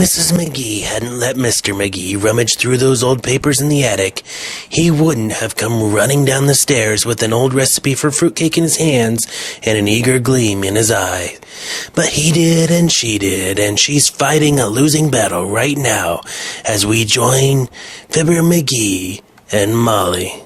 Mrs. McGee hadn't let Mr. McGee rummage through those old papers in the attic, he wouldn't have come running down the stairs with an old recipe for fruitcake in his hands and an eager gleam in his eye. But he did, and she did, and she's fighting a losing battle right now as we join Fibber McGee and Molly.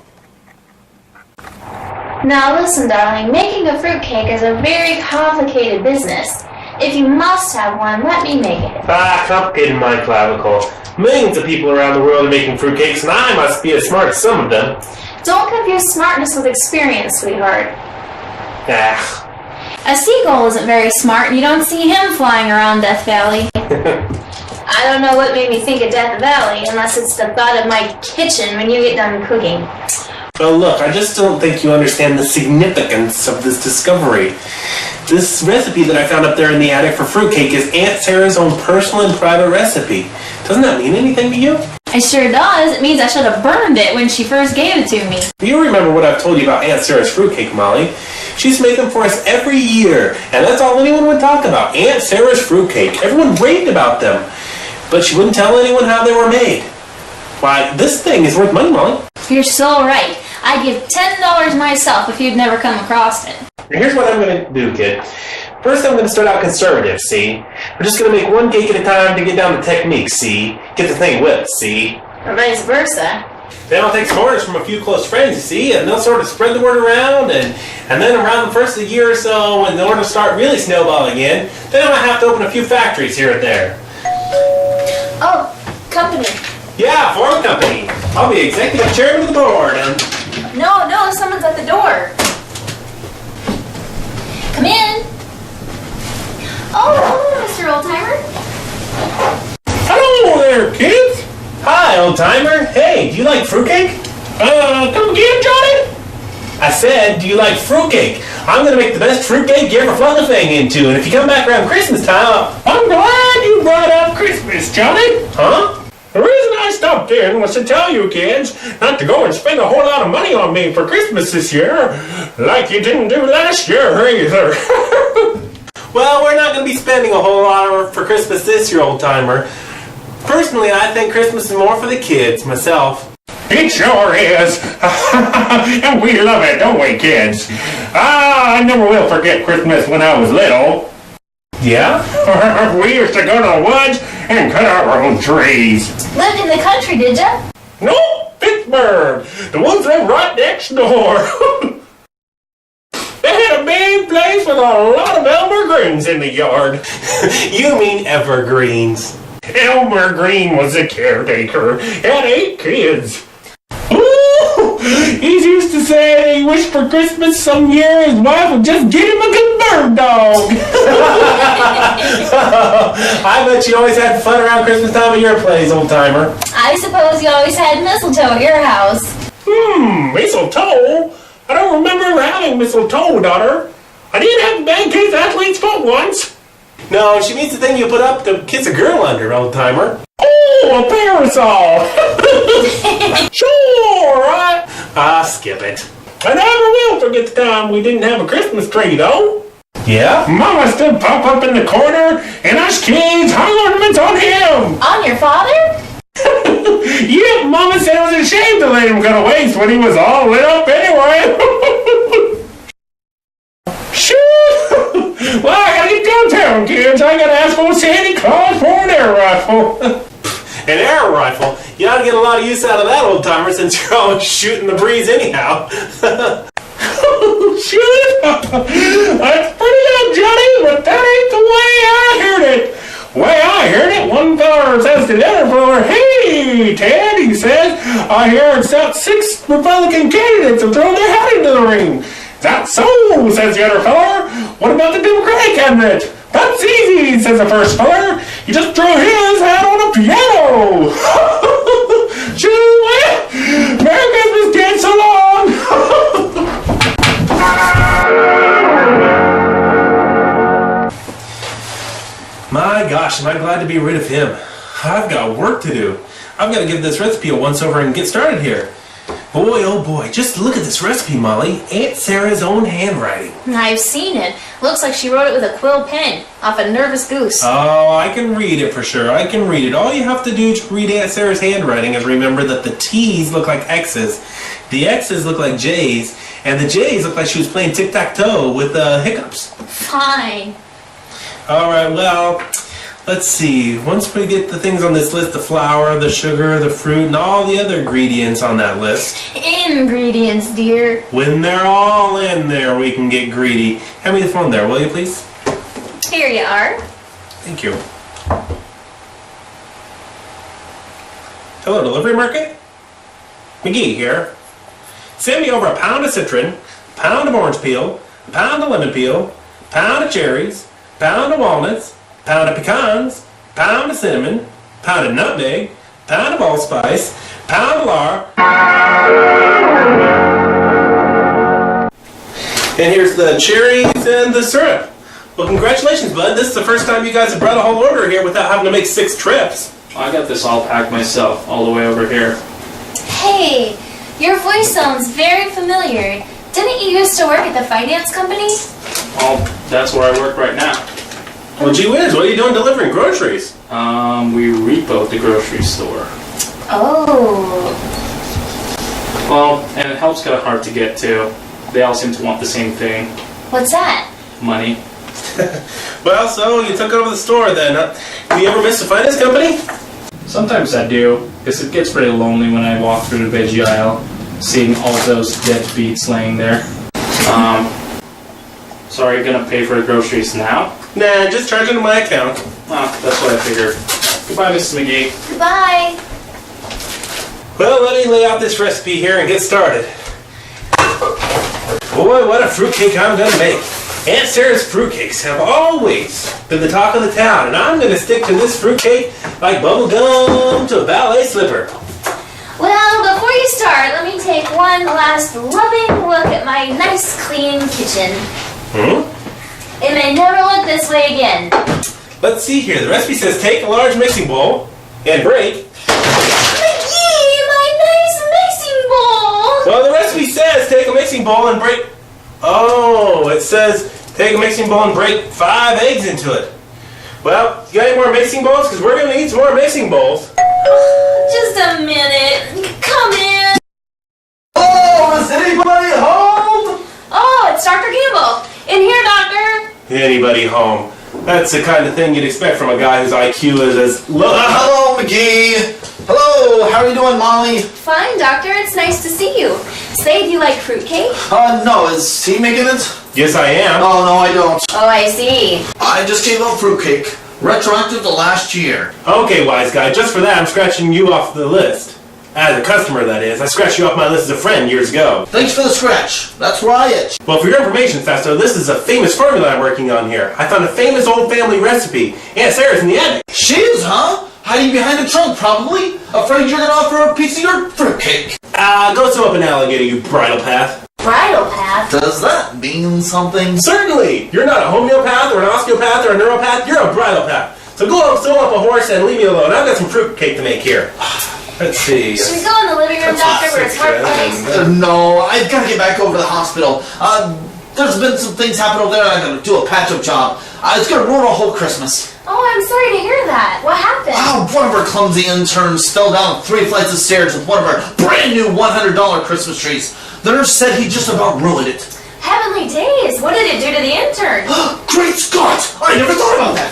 Now listen, darling, making a fruitcake is a very complicated business. If you must have one, let me make it. Complicated my clavicle. Millions of people around the world are making fruitcakes, and I must be as smart as some of them. Don't confuse smartness with experience, sweetheart. Ah. A seagull isn't very smart, and you don't see him flying around Death Valley. I don't know what made me think of Death Valley, unless it's the thought of my kitchen when you get done cooking. Well, look, I just don't think you understand the significance of this discovery. This recipe that I found up there in the attic for fruitcake is Aunt Sarah's own personal and private recipe. Doesn't that mean anything to you? It sure does. It means I should have burned it when she first gave it to me. You remember what I've told you about Aunt Sarah's fruitcake, Molly. She used to make them for us every year, and that's all anyone would talk about. Aunt Sarah's fruitcake. Everyone raved about them, but she wouldn't tell anyone how they were made. Why, this thing is worth money, Molly. You're so right. I'd give $10 myself if you'd never come across it. Here's what I'm going to do, kid. First, I'm going to start out conservative, see? We're just going to make one cake at a time to get down to technique, see? Get the thing whipped, see? Or vice versa. Then I'll take some orders from a few close friends, you see? And they'll sort of spread the word around, and then around the first of the year or so, when the orders start really snowballing in, then I might have to open a few factories here and there. Oh, company. Yeah, form company. I'll be executive chairman of the board, and... No, someone's at the door. Come in. Oh, hello, Mr. Oldtimer. Hello there, kids. Hi, old-timer. Hey, do you like fruitcake? Come again, Johnny? I said, do you like fruitcake? I'm going to make the best fruitcake you ever flung a thing into, and if you come back around Christmas time, I'm glad you brought up Christmas, Johnny. Huh? The reason I stopped in was to tell you kids not to go and spend a whole lot of money on me for Christmas this year, like you didn't do last year either. Well, we're not going to be spending a whole lot for Christmas this year, old-timer. Personally, I think Christmas is more for the kids, myself. It sure is. And we love it, don't we, kids? I never will forget Christmas when I was little. Yeah? We used to go to the woods and cut our own trees. Lived in the country, did ya? No, Pittsburgh. The woods live right next door. They had a big place with a lot of Elmer Greens in the yard. You mean evergreens. Elmer Green was a caretaker. Had 8 kids. Ooh, he used to say he wished for Christmas some year his wife would just get him a good bird dog. I bet you always had fun around Christmas time at your place, old-timer. I suppose you always had mistletoe at your house. Mistletoe? I don't remember ever having mistletoe, daughter. I did have a bad kid's athlete's foot once. No, she means the thing you put up to kiss a girl under, old-timer. Oh, a parasol! Sure, skip it. I never will forget the time we didn't have a Christmas tree, though. Yeah? Mama still pop up in the corner, and us kids hung ornaments on him. On your father? Yeah, Mama said it was a shame to let him go to waste when he was all lit up anyway. Shoot! Well, I gotta get downtown, kids. I gotta ask old Santa Claus for an air rifle. An air rifle? You ought to get a lot of use out of that, old-timer, since you're always shooting the breeze anyhow. Shoot! That's pretty good, Johnny, but that ain't the way I heard it. The way I heard it, one feller says to the other feller, "Hey, Ted," he says, "I hear it's about 6 Republican candidates have thrown their hat into the ring." "Is that so?" says the other feller. "What about the Democratic candidate?" "That's easy," says the first feller. "You just throw his hat on a piano." Shoo-wee! Merry Christmas, kids, so long! My gosh, am I glad to be rid of him. I've got work to do. I've got to give this recipe a once-over and get started here. Boy, oh boy, just look at this recipe, Molly. Aunt Sarah's own handwriting. I've seen it. Looks like she wrote it with a quill pen off a nervous goose. Oh, I can read it for sure. I can read it. All you have to do to read Aunt Sarah's handwriting is remember that the T's look like X's, the X's look like J's, and the J's look like she was playing tic-tac-toe with hiccups. Fine. Alright, well, let's see. Once we get the things on this list, the flour, the sugar, the fruit, and all the other ingredients on that list. Ingredients, dear. When they're all in there, we can get greedy. Hand me the phone there, will you, please? Here you are. Thank you. Hello, delivery market? McGee here. Send me over a pound of citron, a pound of orange peel, a pound of lemon peel, a pound of cherries, a pound of walnuts, a pound of pecans, a pound of cinnamon, a pound of nutmeg, a pound of allspice, a pound of lard. And here's the cherries and the syrup. Well, congratulations, bud. This is the first time you guys have brought a whole order here without having to make 6 trips. I got this all packed myself, all the way over here. Hey, your voice sounds very familiar. Didn't you used to work at the finance company? Well, that's where I work right now. Well, gee whiz, what are you doing delivering groceries? We repoed the grocery store. Oh. Well, and it helps kind of hard to get to. They all seem to want the same thing. What's that? Money. Well, so you took over the store then, huh? Do you ever miss the finance company? Sometimes I do, because it gets pretty lonely when I walk through the veggie aisle, seeing all those deadbeats laying there. So are you gonna pay for the groceries now? Nah, just charge it to my account. Oh, that's what I figured. Goodbye, Mrs. McGee. Goodbye. Well, let me lay out this recipe here and get started. Boy, what a fruitcake I'm gonna make. Aunt Sarah's fruitcakes have always been the talk of the town, and I'm gonna stick to this fruitcake like bubble gum to a ballet slipper. Well, before you start, let me take one last loving look at my nice, clean kitchen. It may never look this way again. Let's see here. The recipe says take a large mixing bowl and break. McGee, my nice mixing bowl! Well, the recipe says take a mixing bowl and break... Oh, it says take a mixing bowl and break 5 eggs into it. Well, you got any more mixing bowls? Because we're going to need some more mixing bowls. Just a minute. Come in. Oh, is anybody home? Oh, it's Dr. Campbell. In here, doctor. Anybody home? That's the kind of thing you'd expect from a guy whose IQ is as low. Hello, McGee. Hello, how are you doing, Molly? Fine, doctor. It's nice to see you. Say, do you like fruitcake? No, is he making it? Yes, I am. Oh, no, I don't. Oh, I see. I just gave up fruitcake. Retroactive to last year. Okay, wise guy. Just for that, I'm scratching you off the list. As a customer, that is. I scratched you off my list as a friend years ago. Thanks for the scratch. That's where I itch. Well, for your information, Festo, this is a famous formula I'm working on here. I found a famous old family recipe. Aunt Sarah's in the attic. She is, huh? Hiding behind the trunk, probably. Afraid you're gonna offer her a piece of your fruitcake. Go sew up an alligator, you bridle path. Bridal path? Does that mean something? Certainly! You're not a homeopath or an osteopath or a neuropath, you're a bridle path. So go sew up a horse and leave me alone. I've got some fruitcake to make here. Let's see. Should we go in the living room, doctor, where it's hard place? No, I've got to get back over to the hospital. There's been some things happen over there and I'm going to do a patch-up job. It's going to ruin our whole Christmas. Oh, I'm sorry to hear that. What happened? One of our clumsy interns fell down 3 flights of stairs with one of our brand new $100 Christmas trees. The nurse said he just about ruined it. Heavenly days. What did it do to the intern? Great Scott! I never thought about that.